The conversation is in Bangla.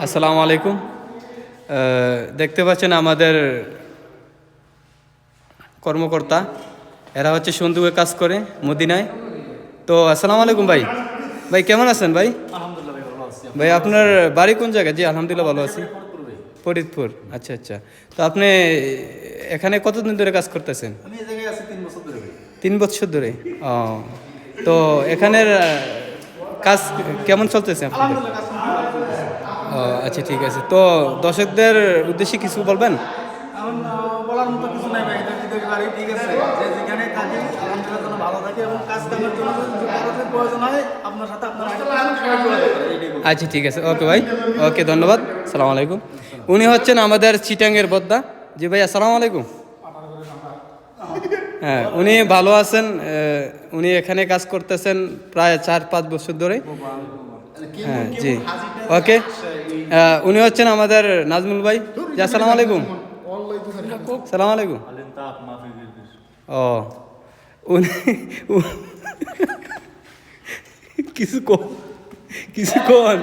আসসালামু আলাইকুম। দেখতে পাচ্ছেন আমাদের কর্মকর্তা, এরা হচ্ছে সন্দুকে কাজ করে মদিনায়। তো আসসালামু আলাইকুম ভাই। ভাই কেমন আছেন ভাই? আলহামদুলিল্লাহ ভাই, ভালো আছি। ভাই আপনার বাড়ি কোন জায়গায়? জি আলহামদুলিল্লাহ ভালো আছি। ফরিদপুর, আচ্ছা আচ্ছা। তো আপনি এখানে কতদিন ধরে কাজ করতেছেন? আমি এই জায়গায় আছি 3 বছর ধরে ভাই। 3 বছর ধরে। ও, তো এখানের কাজ কেমন চলতেছে আপনাদের? আলহামদুলিল্লাহ, কাজ খুব ভালো চলতেছে। ও আচ্ছা, ঠিক আছে। তো দর্শকদের উদ্দেশ্যে কিছু বলবেন? এখন বলার মতো কিছু নাই ভাই, এটা বিদেশ বাড়ি, ঠিক আছে। যে যেখানে থাকি আলহামদুলিল্লাহ যেন ভালো থাকে এবং কাজ কামের জন্য যদি কারোর প্রয়োজন হয় আপনার সাথে আপনার সবাই যোগাযোগ করে, এইটাই বলবো। আচ্ছা, ঠিক আছে। ওকে ভাই, ওকে, ধন্যবাদ। সালাম আলাইকুম। উনি হচ্ছেন আমাদের চিটাঙ্গের বদ্দা। জি ভাই, আসসালামু আলাইকুম। হ্যাঁ, উনি ভালো আছেন। উনি এখানে কাজ করতেছেন প্রায় 4-5 বছর ধরে। হ্যাঁ জি, ওকে। উনি হচ্ছেন আমাদের নাজমুল ভাই। জি আসসালামু আলাইকুম। সালাম আলাইকুম। ও, উনি কিছু কন, কিছু কন।